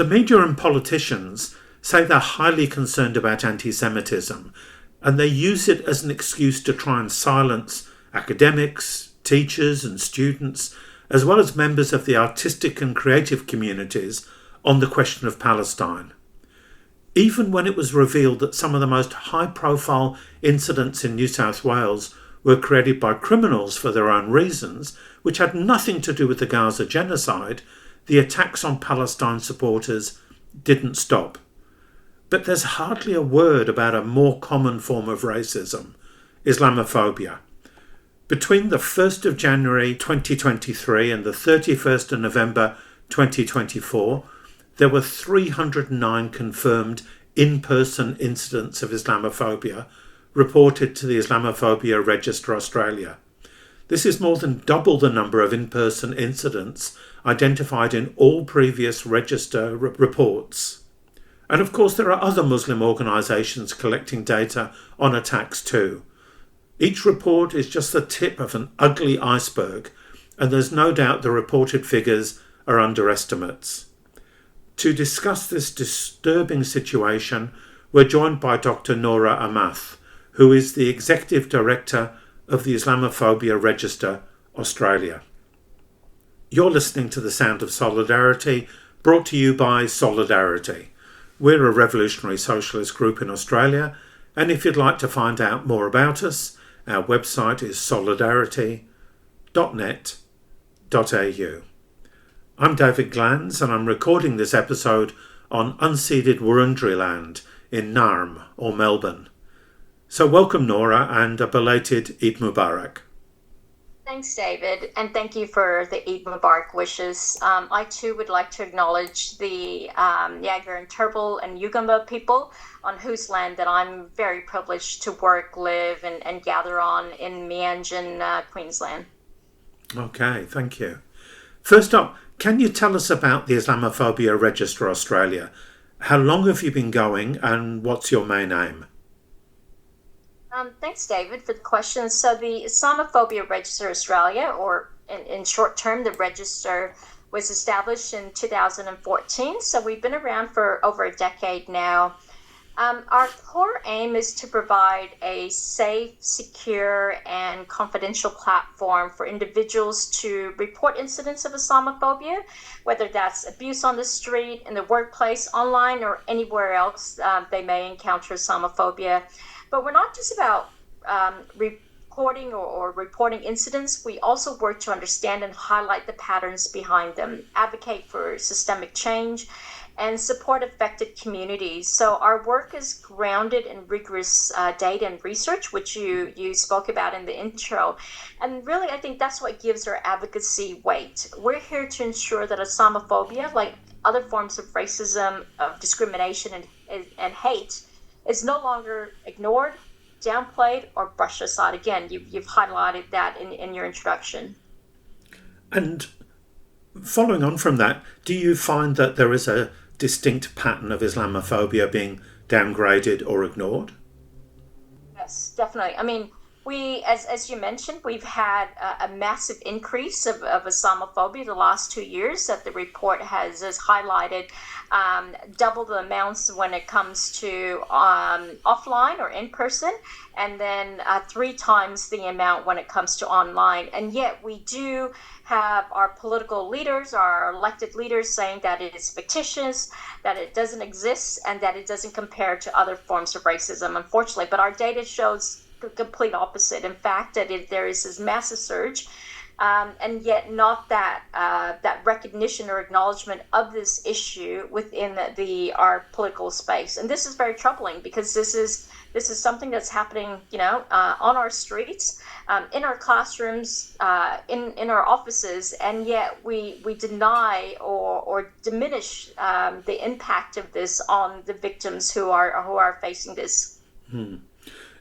The media and politicians say they're highly concerned about anti-Semitism, and they use it as an excuse to try and silence academics, teachers and students, as well as members of the artistic and creative communities on the question of Palestine. Even when it was revealed that some of the most high-profile incidents in New South Wales were created by criminals for their own reasons, which had nothing to do with the Gaza genocide, the attacks on Palestine supporters didn't stop. But there's hardly a word about a more common form of racism, Islamophobia. Between the 1st of January 2023 and the 31st of November 2024, there were 309 confirmed in-person incidents of Islamophobia reported to the Islamophobia Register Australia. This is more than double the number of in-person incidents identified in all previous register reports. And of course there are other Muslim organisations collecting data on attacks too. Each report is just the tip of an ugly iceberg, and there's no doubt the reported figures are underestimates. To discuss this disturbing situation, we're joined by Dr. Nora Amath, who is the Executive Director of the Islamophobia Register Australia. You're listening to The Sound of Solidarity, brought to you by Solidarity. We're a revolutionary socialist group in Australia, and if you'd like to find out more about us, our website is solidarity.net.au. I'm David Glanz, and I'm recording this episode on unceded Wurundjeri land in Narm or Melbourne. So welcome, Nora, and a belated Eid Mubarak. Thanks, David, and thank you for the Eid Mubarak wishes. I too would like to acknowledge the Yagara and Turrbal and Yugambeh people on whose land that I'm very privileged to work, live and gather on in Meanjin, Queensland. Okay, thank you. First up, can you tell us about the Islamophobia Register Australia? How long have you been going and what's your main aim? Thanks, David, for the question. So the Islamophobia Register Australia, or in short term, the Register, was established in 2014. So we've been around for over a decade now. Our core aim is to provide a safe, secure, and confidential platform for individuals to report incidents of Islamophobia, whether that's abuse on the street, in the workplace, online, or anywhere else they may encounter Islamophobia. But we're not just about reporting or reporting incidents. We also work to understand and highlight the patterns behind them, advocate for systemic change, and support affected communities. So our work is grounded in rigorous data and research, which you spoke about in the intro. And really, I think that's what gives our advocacy weight. We're here to ensure that Islamophobia, like other forms of racism, of discrimination and hate, is no longer ignored, downplayed, or brushed aside. Again, you've highlighted that in your introduction. And following on from that, do you find that there is a distinct pattern of Islamophobia being downgraded or ignored? Yes, definitely. I mean, we, as you mentioned, we've had a massive increase of Islamophobia the last 2 years that the report has highlighted. Double the amounts when it comes to offline or in person, and then 3 times the amount when it comes to online. And yet we do have our political leaders, our elected leaders, saying that it is fictitious, that it doesn't exist, and that it doesn't compare to other forms of racism, unfortunately. But our data shows the complete opposite. In fact, that there is this massive surge, and yet not that recognition or acknowledgement of this issue within our political space. And this is very troubling because this is something that's happening, on our streets, in our classrooms, in our offices, and yet we deny or diminish the impact of this on the victims who are facing this.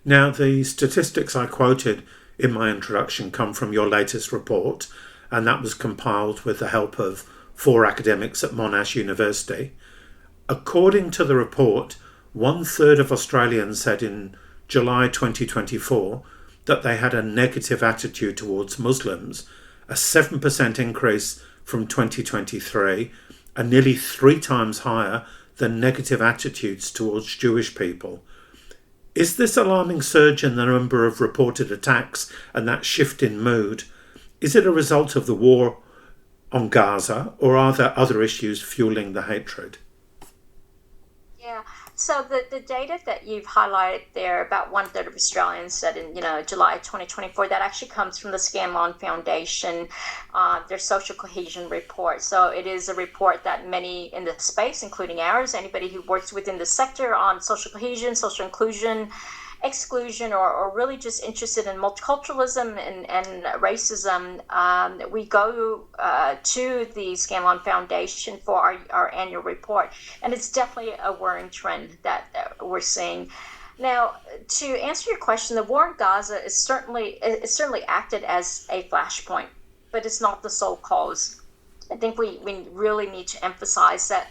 Now, the statistics I quoted in my introduction come from your latest report, and that was compiled with the help of 4 academics at Monash University. According to the report, 1/3 of Australians said in July 2024 that they had a negative attitude towards Muslims, a 7% increase from 2023, are nearly 3 times higher than negative attitudes towards Jewish people. Is this alarming surge in the number of reported attacks and that shift in mood, is it a result of the war on Gaza, or are there other issues fueling the hatred? Yeah. So the data that you've highlighted there, about 1/3 of Australians said in July 2024, that actually comes from the Scanlon Foundation, their social cohesion report. So it is a report that many in the space, including ours, anybody who works within the sector on social cohesion, social inclusion, exclusion, or really just interested in multiculturalism and racism, we go to the Scanlon Foundation for our annual report. And it's definitely a worrying trend that we're seeing. Now, to answer your question, the war in Gaza is certainly acted as a flashpoint, but it's not the sole cause. I think we really need to emphasize that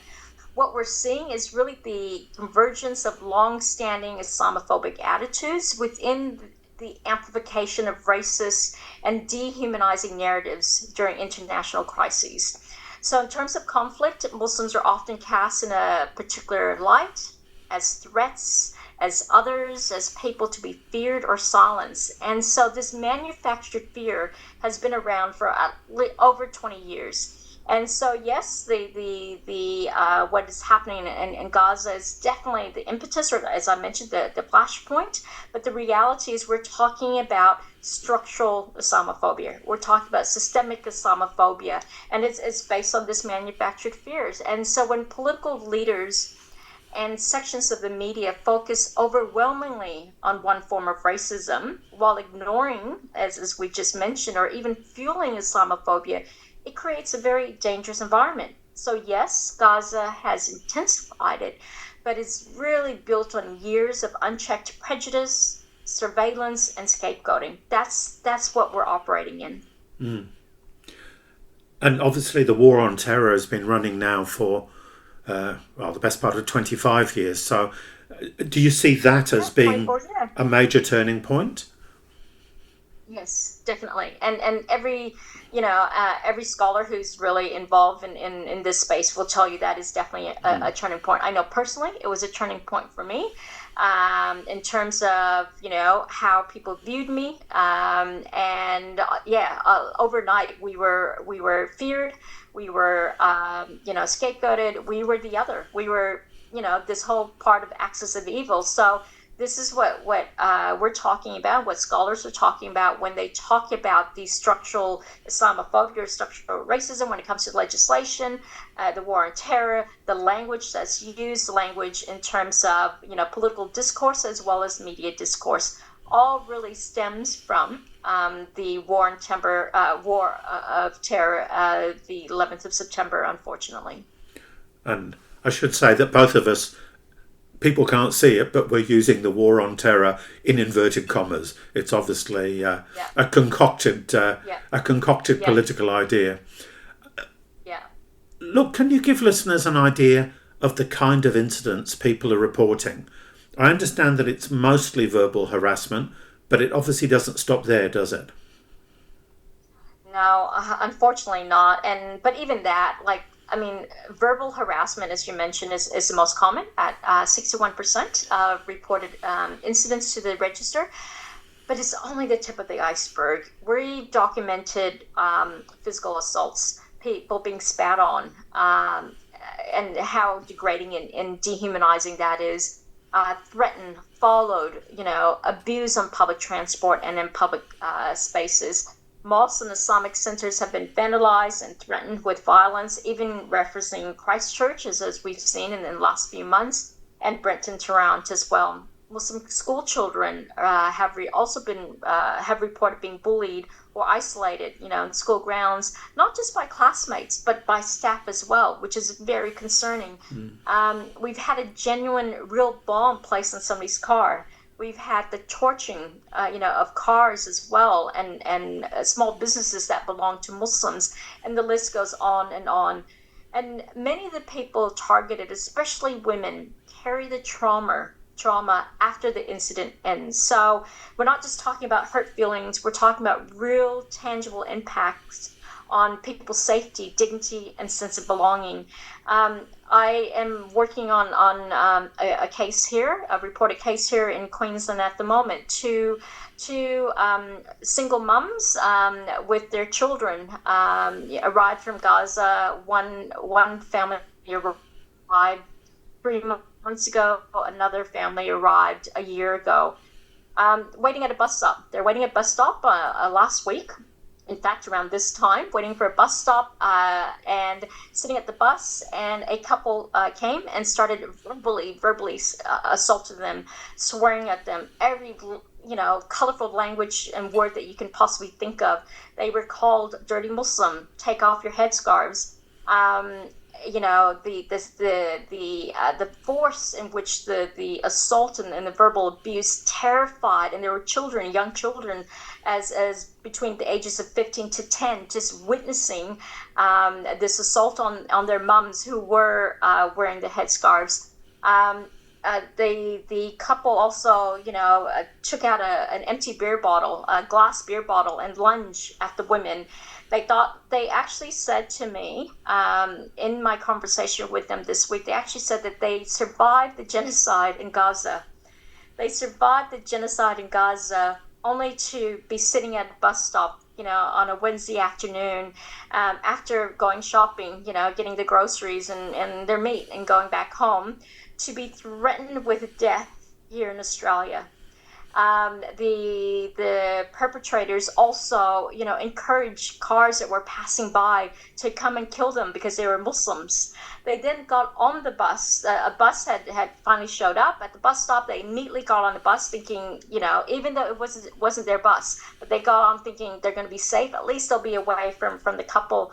what we're seeing is really the convergence of long-standing Islamophobic attitudes within the amplification of racist and dehumanizing narratives during international crises. So in terms of conflict, Muslims are often cast in a particular light, as threats, as others, as people to be feared or silenced. And so this manufactured fear has been around for over 20 years. And so, yes, the what is happening in Gaza is definitely the impetus, or as I mentioned, the flashpoint. But the reality is we're talking about structural Islamophobia. We're talking about systemic Islamophobia, and it's based on this manufactured fears. And so when political leaders and sections of the media focus overwhelmingly on one form of racism while ignoring, as we just mentioned, or even fueling Islamophobia, it creates a very dangerous environment. So yes, Gaza has intensified it, but it's really built on years of unchecked prejudice, surveillance, and scapegoating. That's what we're operating in. Mm. And obviously the war on terror has been running now for the best part of 25 years. So do you see that as being a major turning point? Yes, definitely. And every scholar who's really involved in this space will tell you that is definitely a turning point. I know personally it was a turning point for me, in terms of how people viewed me, overnight we were feared, we were scapegoated, we were the other, we were this whole part of axis of evil. So this is what we're talking about, what scholars are talking about when they talk about the structural Islamophobia or structural racism when it comes to legislation, the war on terror, the language that's used, the language in terms of political discourse as well as media discourse, all really stems from the war of terror, the 11th of September, unfortunately. And I should say that both of us, people can't see it, but we're using the war on terror in inverted commas. It's obviously a concocted political idea. Yeah. Look, can you give listeners an idea of the kind of incidents people are reporting? I understand that it's mostly verbal harassment, but it obviously doesn't stop there, does it? No, unfortunately not. But even that, verbal harassment, as you mentioned, is the most common at 61% of reported incidents to the register. But it's only the tip of the iceberg. We've documented physical assaults, people being spat on, and how degrading and dehumanizing that is. Threatened, followed, abused on public transport and in public spaces. Mosques and Islamic centers have been vandalized and threatened with violence, even referencing Christchurch, as we've seen in the last few months, and Brenton, Toronto as well. Muslim school children have reported being bullied or isolated, in school grounds, not just by classmates, but by staff as well, which is very concerning. We've had a genuine, real bomb placed in somebody's car. We've had the torching, of cars as well, and small businesses that belong to Muslims, and the list goes on. And many of the people targeted, especially women, carry the trauma after the incident ends. So we're not just talking about hurt feelings, we're talking about real tangible impacts on people's safety, dignity, and sense of belonging. I am working on a case here, a reported case here in Queensland at the moment, to single mums with their children arrived from Gaza. One family arrived 3 months ago. Another family arrived a year ago. Waiting at a bus stop. They're waiting at a bus stop last week. In fact, around this time, waiting for a bus stop and sitting at the bus, and a couple came and started verbally assaulting them, swearing at them, every colorful language and word that you can possibly think of. They were called dirty Muslim, take off your headscarves. The force in which the assault and the verbal abuse terrified, and there were children, young children, as between the ages of 15 to 10, just witnessing this assault on their mums who were wearing the headscarves. The couple also, took out an empty beer bottle, a glass beer bottle, and lunged at the women. They actually said to me, in my conversation with them this week, they actually said that they survived the genocide in Gaza. They survived the genocide in Gaza only to be sitting at a bus stop, on a Wednesday afternoon, after going shopping, getting the groceries and their meat and going back home, to be threatened with death here in Australia. The perpetrators also, encouraged cars that were passing by to come and kill them because they were Muslims. They then got on the bus. A bus had finally showed up at the bus stop. They immediately got on the bus thinking, even though it wasn't their bus, but they got on thinking they're going to be safe. At least they'll be away from the couple.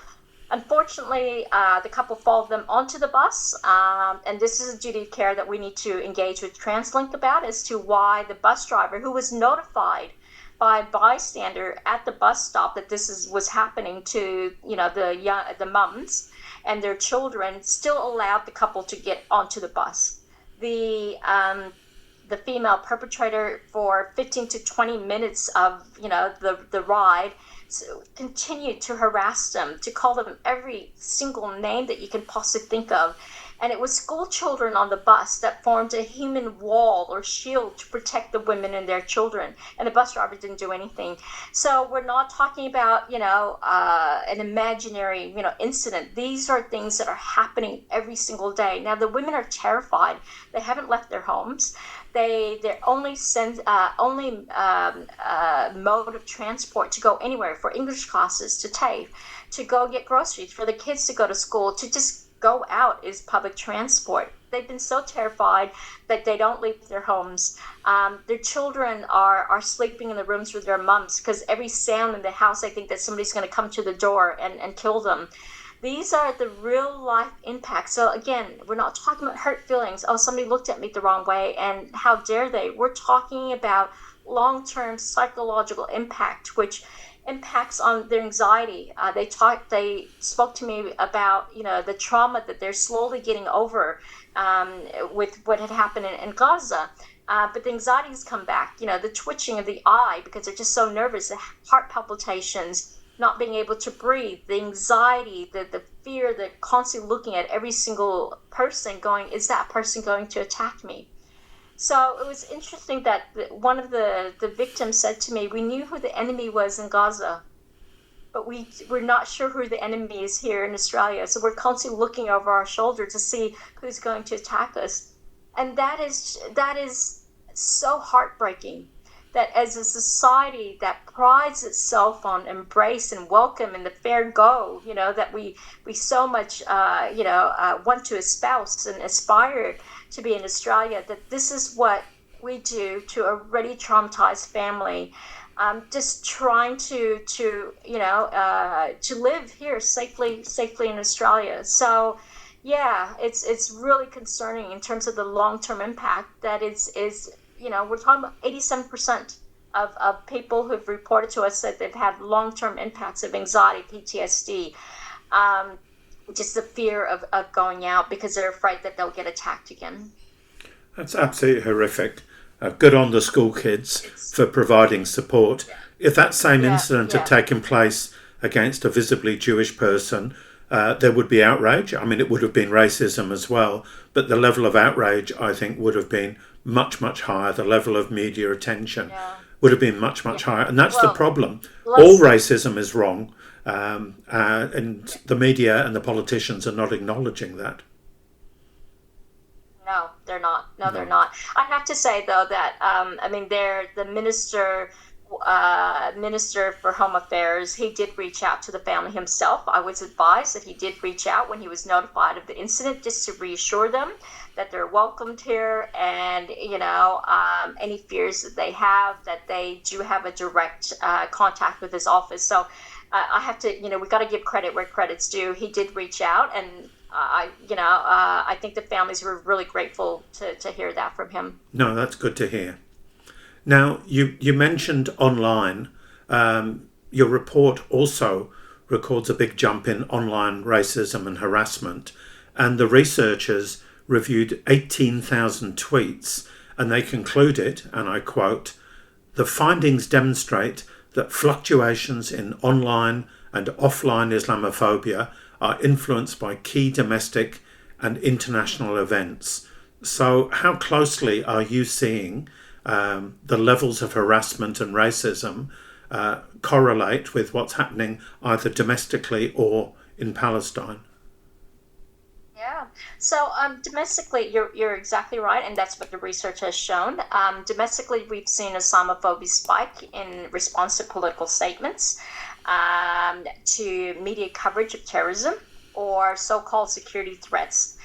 Unfortunately, the couple followed them onto the bus, and this is a duty of care that we need to engage with TransLink about, as to why the bus driver, who was notified by a bystander at the bus stop that this was happening to the mums and their children, still allowed the couple to get onto the bus. The female perpetrator, for 15 to 20 minutes of the ride, continued to harass them, to call them every single name that you can possibly think of. And it was school children on the bus that formed a human wall or shield to protect the women and their children. And the bus driver didn't do anything. So we're not talking about, an imaginary, incident. These are things that are happening every single day. Now, the women are terrified. They haven't left their homes. Their only mode of transport to go anywhere, for English classes, to TAFE, to go get groceries, for the kids to go to school, to just go out, is public transport. They've been so terrified that they don't leave their homes. Their children are sleeping in the rooms with their mums, because every sound in the house, they think that somebody's going to come to the door and kill them. These are the real life impacts. So again, we're not talking about hurt feelings. Oh, somebody looked at me the wrong way, and how dare they? We're talking about long-term psychological impact, which impacts on their anxiety. They spoke to me about, the trauma that they're slowly getting over with what had happened in Gaza. But the anxieties come back, the twitching of the eye because they're just so nervous, the heart palpitations, not being able to breathe, the anxiety, the fear, the constantly looking at every single person going, is that person going to attack me? So it was interesting that one of the victims said to me, we knew who the enemy was in Gaza, but we're not sure who the enemy is here in Australia. So we're constantly looking over our shoulder to see who's going to attack us. And that is so heartbreaking, that as a society that prides itself on embrace and welcome and the fair go, that we so much, want to espouse and aspire to be in Australia, that this is what we do to a already traumatized family, just trying to live here safely in Australia. So, yeah, it's really concerning in terms of the long-term impact that is we're talking about 87% of people who've reported to us that they've had long-term impacts of anxiety, PTSD, just the fear of going out because they're afraid that they'll get attacked again. That's absolutely horrific. Good on the school kids for providing support. If that same incident had taken place against a visibly Jewish person, there would be outrage. I mean, it would have been racism as well, but the level of outrage, I think, would have been much, much higher. The level of media attention would have been much, much higher. And that's the problem. All racism is wrong, and the media and the politicians are not acknowledging that. No, they're not. No, they're not. I have to say, though, that, the Minister for Home Affairs, he did reach out to the family himself. I was advised that he did reach out when he was notified of the incident, just to reassure them that they're welcomed here, and any fears that they have, that they do have a direct contact with his office. So I have to, we got to give credit where credit's due. He did reach out, and I think the families were really grateful to hear that from him. No, that's good to hear. Now, you mentioned online. Your report also records a big jump in online racism and harassment, and the researchers reviewed 18,000 tweets, and they concluded, and I quote, "The findings demonstrate that fluctuations in online and offline Islamophobia are influenced by key domestic and international events." So how closely are you seeing the levels of harassment and racism correlate with what's happening either domestically or in Palestine? Yeah. So domestically, you're exactly right, and that's what the research has shown. Domestically, we've seen a Islamophobia spike in response to political statements, to media coverage of terrorism or so-called security threats,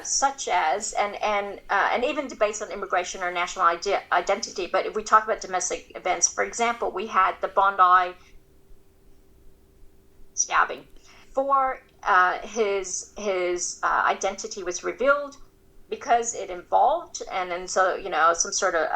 such as and even debates on immigration or national identity. But if we talk about domestic events, for example, we had the Bondi stabbing. For his identity was revealed because it involved some sort of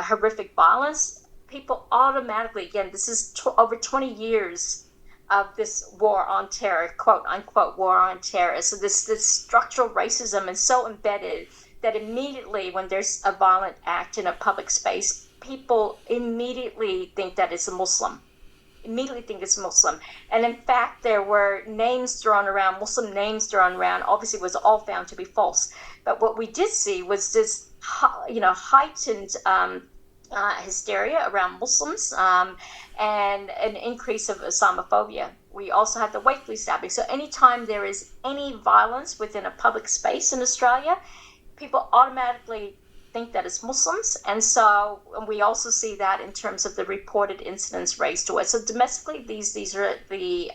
horrific violence. People automatically, again, this is over 20 years of this war on terror, quote unquote war on terror. So this structural racism is so embedded that immediately when there's a violent act in a public space, people immediately think that it's a Muslim. And in fact, there were names thrown around, Muslim names thrown around, obviously was all found to be false. But what we did see was this, heightened hysteria around Muslims, and an increase of Islamophobia. We also had the Wakely stabbing. So anytime there is any violence within a public space in Australia, people automatically think that it's Muslims, and so we also see that in terms of the reported incidents raised to it. So domestically, these are the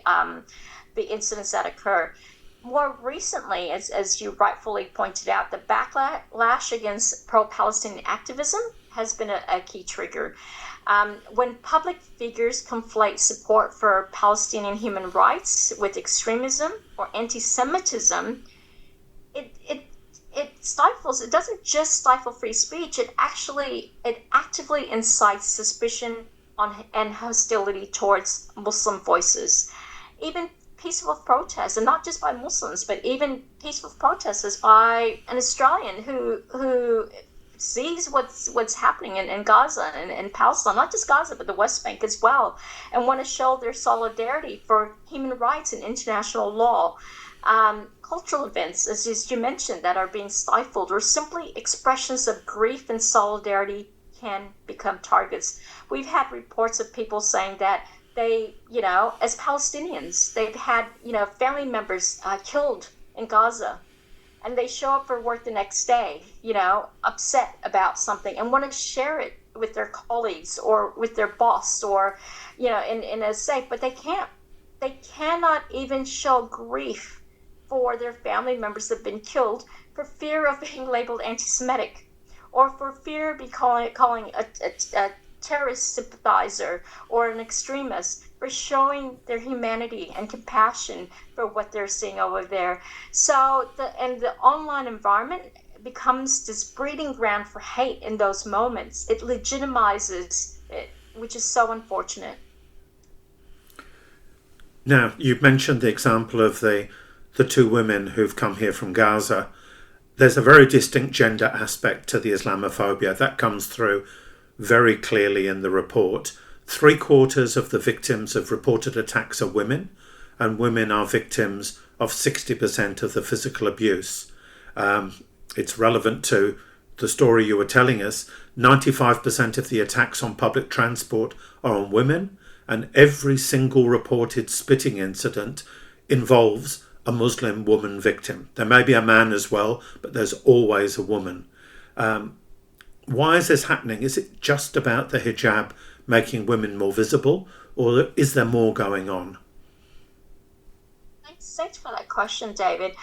incidents that occur. More recently, as you rightfully pointed out, the backlash against pro-Palestinian activism has been a key trigger. When public figures conflate support for Palestinian human rights with extremism or anti-Semitism, it stifles. It doesn't just stifle free speech. It actively incites suspicion and hostility towards Muslim voices. Even peaceful protests, and not just by Muslims, but even peaceful protesters by an Australian who sees what's happening in Gaza and in Palestine, not just Gaza, but the West Bank as well, and want to show their solidarity for human rights and international law. Cultural events, as you mentioned, that are being stifled, or simply expressions of grief and solidarity can become targets. We've had reports of people saying that they, as Palestinians, they've had, family members killed in Gaza, and they show up for work the next day, upset about something and want to share it with their colleagues or with their boss or, in a safe, but they can't. They cannot even show grief for their family members that have been killed for fear of being labeled anti-Semitic, or for fear of calling a terrorist sympathizer or an extremist, for showing their humanity and compassion for what they're seeing over there. So the online environment becomes this breeding ground for hate in those moments. It legitimizes it, which is so unfortunate. Now, you've mentioned the example of the two women who've come here from Gaza. There's a very distinct gender aspect to the Islamophobia that comes through very clearly in the report. 3/4 of the victims of reported attacks are women, and women are victims of 60% of the physical abuse. It's relevant to the story you were telling us. 95% of the attacks on public transport are on women, and every single reported spitting incident involves a Muslim woman victim. There may be a man as well, but there's always a woman. Why is this happening? Is it just about the hijab making women more visible, or is there more going on? Thanks for that question, David.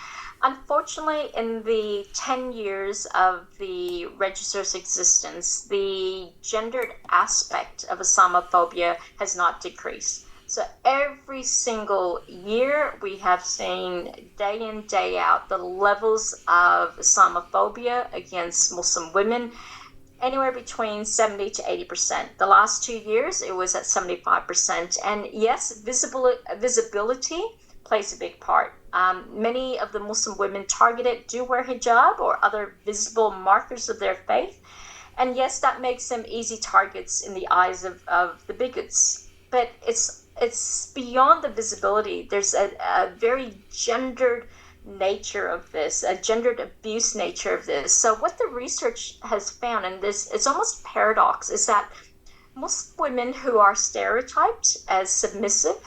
Unfortunately, in the 10 years of the register's existence, the gendered aspect of Islamophobia has not decreased. So every single year we have seen day in, day out, the levels of Islamophobia against Muslim women, anywhere between 70 to 80%. The last 2 years, it was at 75%. And yes, visibility plays a big part. Many of the Muslim women targeted do wear hijab or other visible markers of their faith. And yes, that makes them easy targets in the eyes of the bigots. But it's beyond the visibility. There's a very gendered nature of this, a gendered abuse nature of this. So what the research has found, and this it's almost paradox, is that Muslim women who are stereotyped as submissive,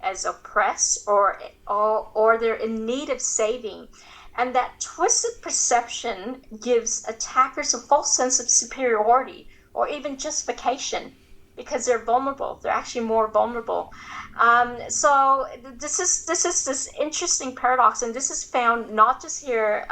as oppressed, or they're in need of saving, and that twisted perception gives attackers a false sense of superiority or even justification because they're vulnerable. They're actually more vulnerable. So this is this interesting paradox, and this is found not just here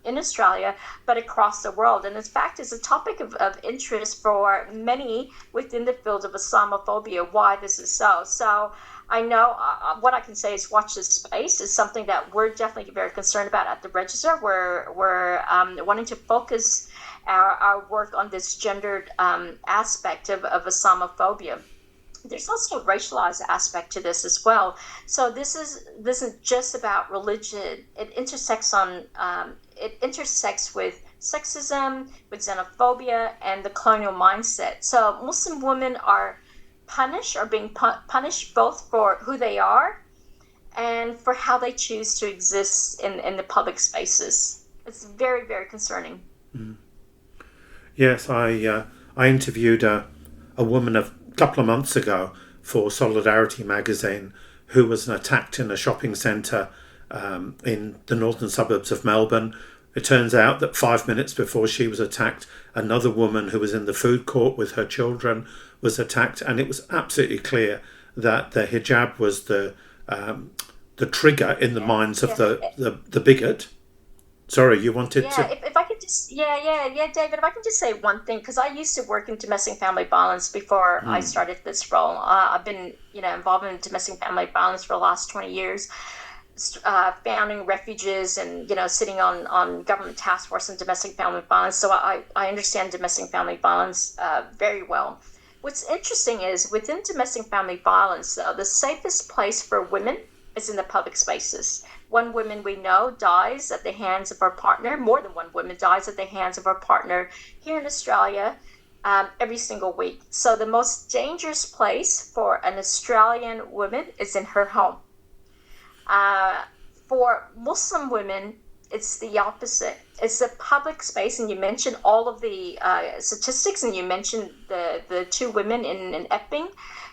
in Australia, but across the world. And in fact, it's a topic of interest for many within the field of Islamophobia, why this is so. So I know what I can say is watch this space. It's something that we're definitely very concerned about at the Register. We're wanting to focus our work on this gendered aspect of Islamophobia. There's also a racialized aspect to this as well. So this isn't just about religion. It intersects with sexism, with xenophobia, and the colonial mindset. So Muslim women are being punished both for who they are and for how they choose to exist in the public spaces. It's very, very concerning. Mm. Yes, I interviewed a woman a couple of months ago for Solidarity magazine who was attacked in a shopping centre in the northern suburbs of Melbourne. It turns out that 5 minutes before she was attacked, another woman who was in the food court with her children was attacked, and it was absolutely clear that the hijab was the trigger in the minds of the bigot. Sorry, you wanted to... If I could just... David, if I could just say one thing, because I used to work in domestic family violence before I started this role. I've been, involved in domestic family violence for the last 20 years, founding refuges and, sitting on government task force in domestic family violence. So I understand domestic family violence very well. What's interesting is within domestic family violence, the safest place for women is in the public spaces. One woman we know dies at the hands of her partner. More than one woman dies at the hands of her partner here in Australia every single week. So the most dangerous place for an Australian woman is in her home. For Muslim women, it's the opposite. It's the public space, and you mentioned all of the statistics, and you mentioned the two women in Epping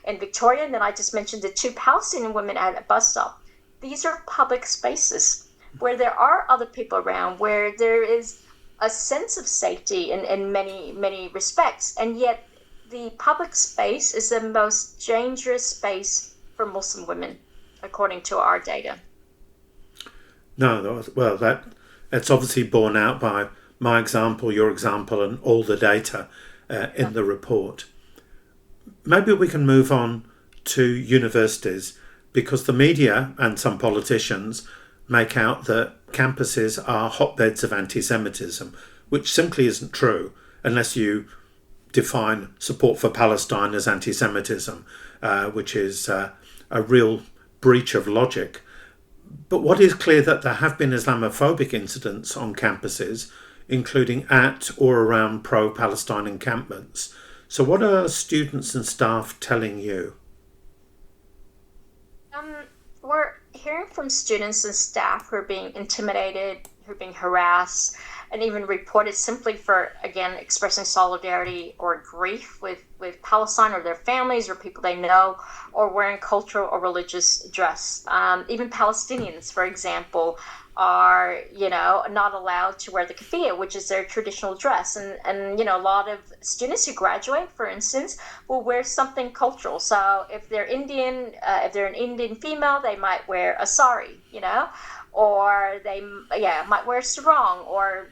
in Victoria, and then I just mentioned the two Palestinian women at a bus stop. These are public spaces where there are other people around, where there is a sense of safety in many, many respects, and yet the public space is the most dangerous space for Muslim women, according to our data. No, well, that's obviously borne out by my example, your example, and all the data in the report. Maybe we can move on to universities, because the media and some politicians make out that campuses are hotbeds of anti-Semitism, which simply isn't true unless you define support for Palestine as anti-Semitism, which is a real breach of logic. But what is clear that there have been Islamophobic incidents on campuses, including at or around pro-Palestine encampments. So what are students and staff telling you? We're hearing from students and staff who are being intimidated, who are being harassed, and even reported simply for, again, expressing solidarity or grief with Palestine or their families or people they know, or wearing cultural or religious dress. Even Palestinians, for example, are, not allowed to wear the keffiyeh, which is their traditional dress. And a lot of students who graduate, for instance, will wear something cultural. So if they're Indian, if they're an Indian female, they might wear a sari, or they might wear sarong, or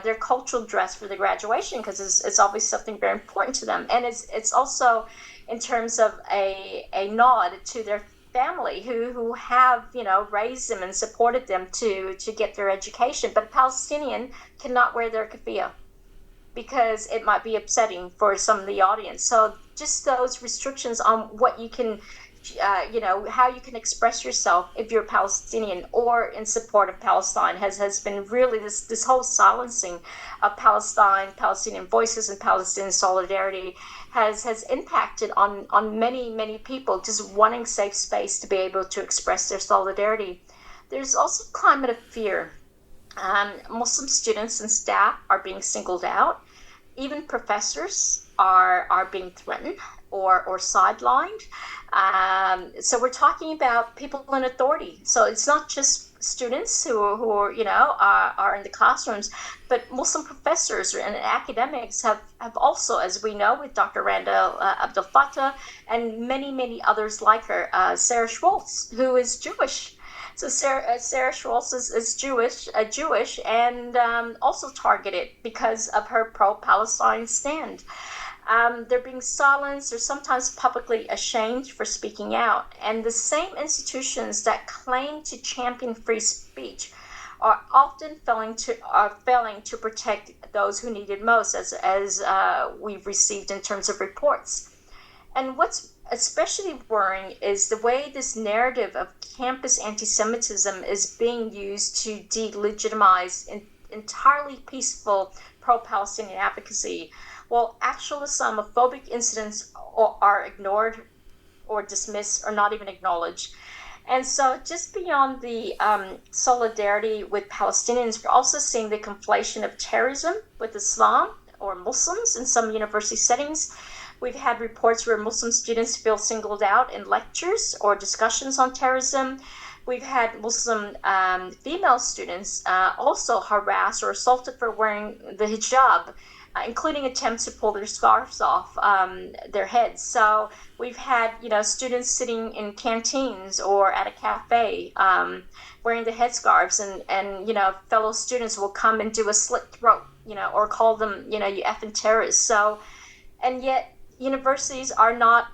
their cultural dress for the graduation, because it's obviously something very important to them. And it's also in terms of a nod to their family who have raised them and supported them to get their education. But a Palestinian cannot wear their keffiyeh because it might be upsetting for some of the audience. So just those restrictions on what you can how you can express yourself if you're Palestinian or in support of Palestine has been really this whole silencing of Palestinian voices and Palestinian solidarity has impacted on many people just wanting safe space to be able to express their solidarity. There's also a climate of fear. Muslim students and staff are being singled out. Even professors are being threatened or sidelined. So we're talking about people in authority. So it's not just students who are are in the classrooms, but Muslim professors and academics have also, as we know, with Dr. Randa Abdel Fattah and many others like her, Sarah Schwartz, who is Jewish. So Sarah Schwartz is Jewish and also targeted because of her pro-Palestine stand. They're being silenced or sometimes publicly ashamed for speaking out. And the same institutions that claim to champion free speech are often failing to protect those who need it most, as we've received in terms of reports. And what's especially worrying is the way this narrative of campus anti-Semitism is being used to delegitimize entirely peaceful pro-Palestinian advocacy, while actual Islamophobic incidents are ignored or dismissed or not even acknowledged. And so just beyond the solidarity with Palestinians, we're also seeing the conflation of terrorism with Islam or Muslims in some university settings. We've had reports where Muslim students feel singled out in lectures or discussions on terrorism. We've had Muslim female students also harassed or assaulted for wearing the hijab, including attempts to pull their scarves off their heads. So we've had, students sitting in canteens or at a cafe wearing the headscarves, and fellow students will come and do a slit throat, or call them, you effing terrorists. So, and yet universities are not,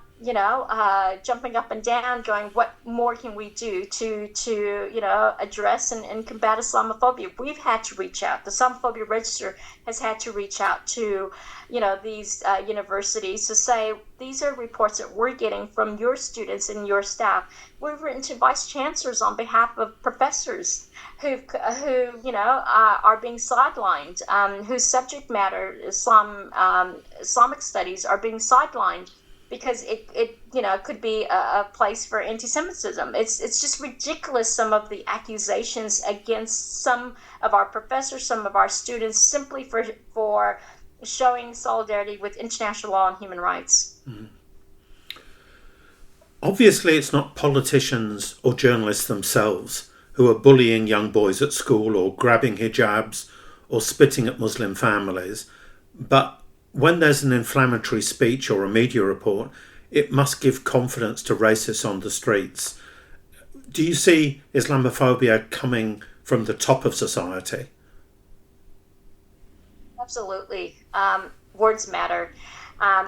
jumping up and down going, what more can we do to address and combat Islamophobia? We've had to reach out. The Islamophobia Register has had to reach out to, these universities to say, these are reports that we're getting from your students and your staff. We've written to vice chancellors on behalf of professors who are being sidelined, whose subject matter, Islamic studies, are being sidelined because it could be a place for anti-Semitism. It's just ridiculous, some of the accusations against some of our professors, some of our students, simply for showing solidarity with international law and human rights. Mm. Obviously, it's not politicians or journalists themselves who are bullying young boys at school or grabbing hijabs or spitting at Muslim families, but when there's an inflammatory speech or a media report, it must give confidence to racists on the streets. Do you see Islamophobia coming from the top of society? Absolutely. Words matter,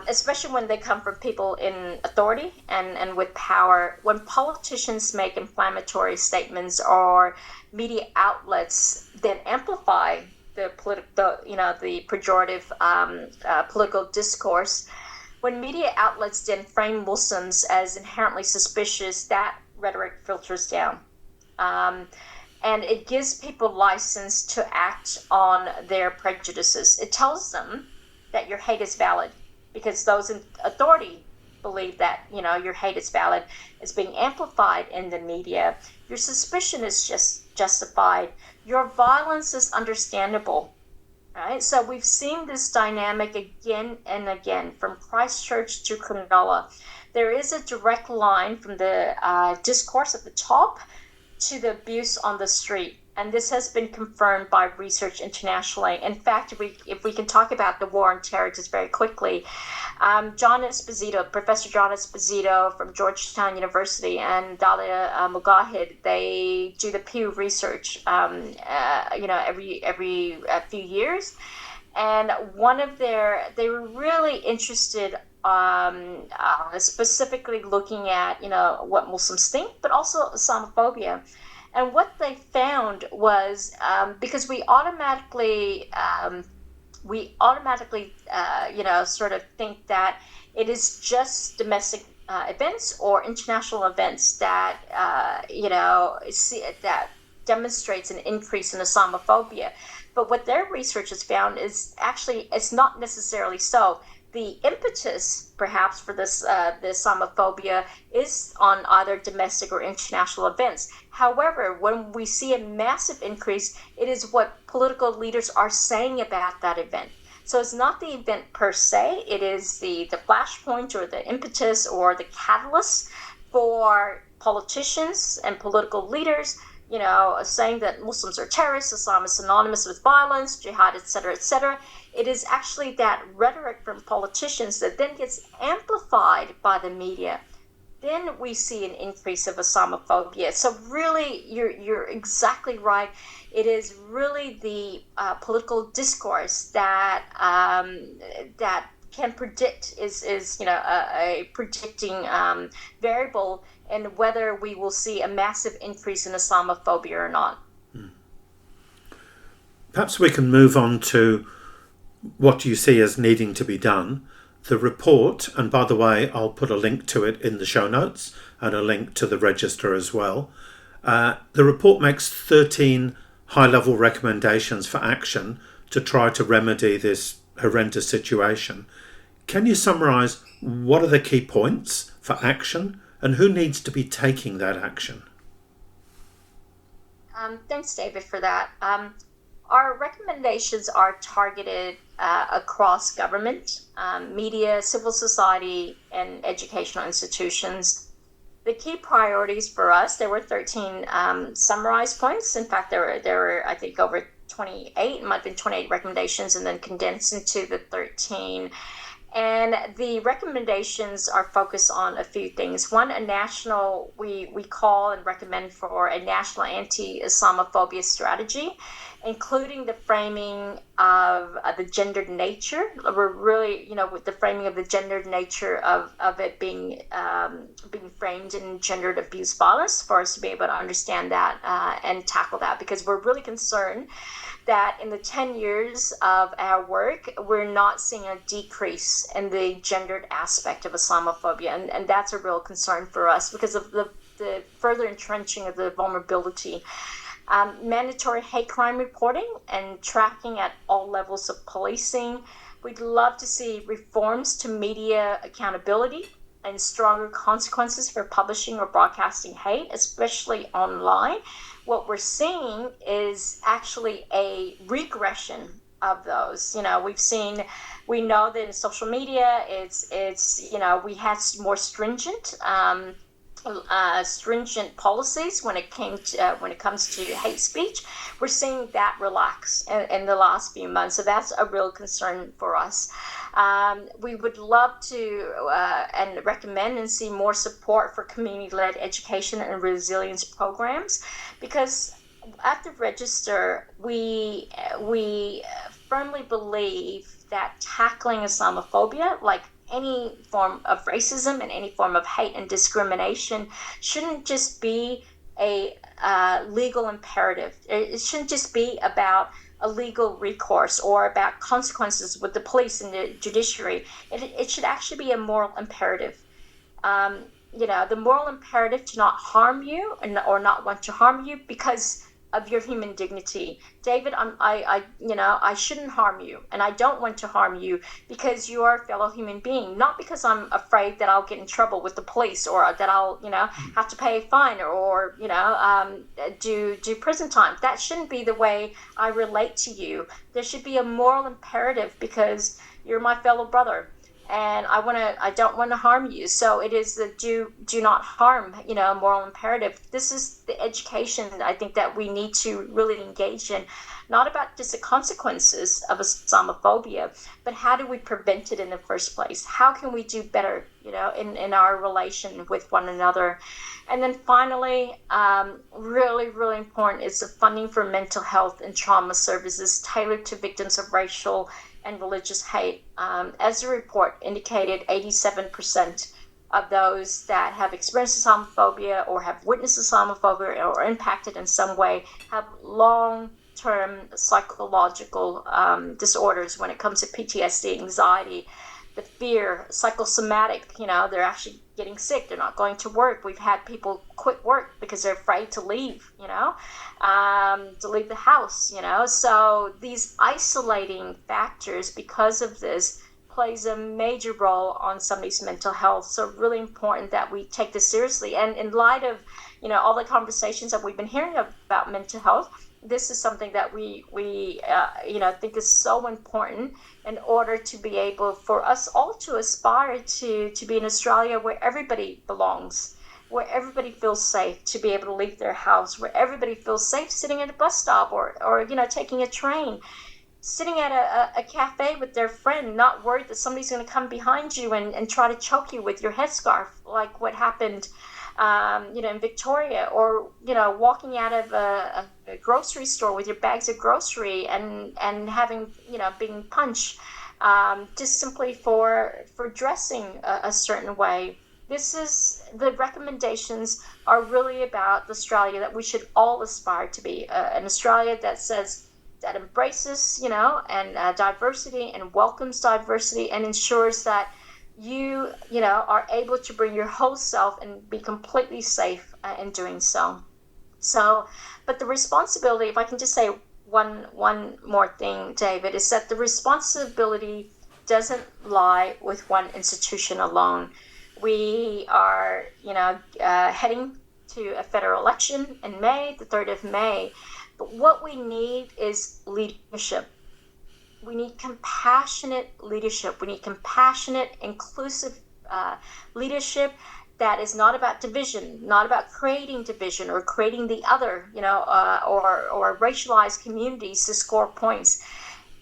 especially when they come from people in authority and with power. When politicians make inflammatory statements or media outlets then amplify the pejorative political discourse, when media outlets then frame Muslims as inherently suspicious, that rhetoric filters down. And it gives people license to act on their prejudices. It tells them that your hate is valid. because those in authority believe that, your hate is valid, is being amplified in the media. Your suspicion is just justified. Your violence is understandable. Right? So we've seen this dynamic again and again, from Christchurch to Cronulla. There is a direct line from the discourse at the top to the abuse on the street. And this has been confirmed by research internationally. In fact, if we can talk about the war on terror just very quickly, Professor John Esposito from Georgetown University, and Dalia Mugahid, they do the Pew research, every few years. And they were really interested specifically looking at, what Muslims think, but also Islamophobia. And what they found was, because we automatically sort of think that it is just domestic events or international events that, that demonstrates an increase in Islamophobia. But what their research has found is actually it's not necessarily so. The impetus, perhaps, for this the Islamophobia is on either domestic or international events. However, when we see a massive increase, it is what political leaders are saying about that event. So it's not the event per se, it is the flashpoint or the impetus or the catalyst for politicians and political leaders, saying that Muslims are terrorists, Islam is synonymous with violence, jihad, etc., etc. It is actually that rhetoric from politicians that then gets amplified by the media. Then we see an increase of Islamophobia. So really, you're exactly right. It is really the political discourse that can predict is a predicting variable in whether we will see a massive increase in Islamophobia or not. Perhaps we can move on to what you see as needing to be done. The report, and by the way, I'll put a link to it in the show notes and a link to the register as well. The report makes 13 high-level recommendations for action to try to remedy this horrendous situation. Can you summarise what are the key points for action and who needs to be taking that action? Thanks, David, for that. Our recommendations are targeted across government, media, civil society, and educational institutions. The key priorities for us, there were 13 summarized points. In fact, there were I think over 28, it might have been 28 recommendations, and then condensed into the 13. And the recommendations are focused on a few things. One, we call and recommend for a national anti-Islamophobia strategy, including the framing of the gendered nature. We're really, with the framing of the gendered nature of it being framed in gendered abuse violence, for us to be able to understand that and tackle that, because we're really concerned that in the 10 years of our work, we're not seeing a decrease in the gendered aspect of Islamophobia. And that's a real concern for us because of the further entrenching of the vulnerability. Mandatory hate crime reporting and tracking at all levels of policing. We'd love to see reforms to media accountability and stronger consequences for publishing or broadcasting hate, especially online. What we're seeing is actually a regression of those. We know that in social media, it's we had more stringent policies when it comes to hate speech. We're seeing that relax in the last few months, so that's a real concern for us. We would love to and recommend and see more support for community-led education and resilience programs, because at the Register, we firmly believe that tackling Islamophobia, like any form of racism and any form of hate and discrimination, shouldn't just be a legal imperative. It shouldn't just be about a legal recourse or about consequences with the police and the judiciary. It should actually be a moral imperative. The moral imperative to not harm you or not want to harm you because of your human dignity. David, I shouldn't harm you, and I don't want to harm you because you are a fellow human being, not because I'm afraid that I'll get in trouble with the police or that I'll, have to pay a fine or do prison time. That shouldn't be the way I relate to you. There should be a moral imperative because you're my fellow brother. And I don't want to harm you. So it is the do not harm, moral imperative. This is the education I think that we need to really engage in, not about just the consequences of Islamophobia, but how do we prevent it in the first place? How can we do better, in our relation with one another? And then finally, really, really important is the funding for mental health and trauma services tailored to victims of racial and religious hate. As the report indicated, 87% of those that have experienced Islamophobia or have witnessed Islamophobia or impacted in some way have long-term psychological disorders when it comes to PTSD, anxiety, the fear, psychosomatic, they're actually getting sick. They're not going to work. We've had people quit work because they're afraid to leave, to leave the house, So these isolating factors because of this plays a major role on somebody's mental health. So really important that we take this seriously. And in light of, all the conversations that we've been hearing about mental health, this is something that we think is so important in order to be able for us all to aspire to be in Australia where everybody belongs, where everybody feels safe to be able to leave their house, where everybody feels safe sitting at a bus stop or taking a train, sitting at a cafe with their friend, not worried that somebody's going to come behind you and try to choke you with your headscarf, like what happened in Victoria, or walking out of a grocery store with your bags of grocery and having being punched just simply for dressing a certain way. This is the recommendations are really about the Australia that we should all aspire to be, an Australia that embraces and diversity and welcomes diversity and ensures that you are able to bring your whole self and be completely safe in doing so. But the responsibility, if I can just say one more thing, David, is that the responsibility doesn't lie with one institution alone. We are heading to a federal election in May, the 3rd of May, but what we need is leadership. We need compassionate leadership. We need compassionate, inclusive leadership that is not about division, not about creating division or creating the other, or racialized communities to score points.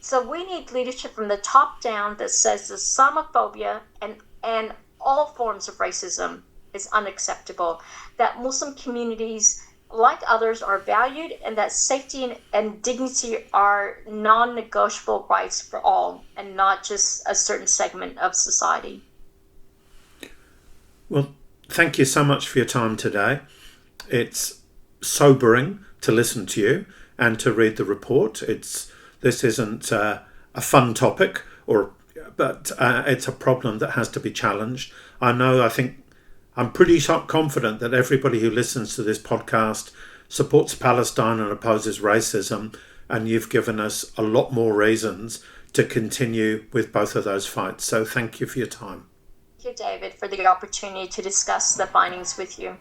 So we need leadership from the top down that says the Islamophobia and all forms of racism is unacceptable, that Muslim communities like others are valued, and that safety and dignity are non-negotiable rights for all and not just a certain segment of society. Well, thank you so much for your time today. It's sobering to listen to you and to read the report. This isn't a fun topic, but it's a problem that has to be challenged. I'm pretty confident that everybody who listens to this podcast supports Palestine and opposes racism, and you've given us a lot more reasons to continue with both of those fights. So thank you for your time. Thank you, David, for the opportunity to discuss the findings with you.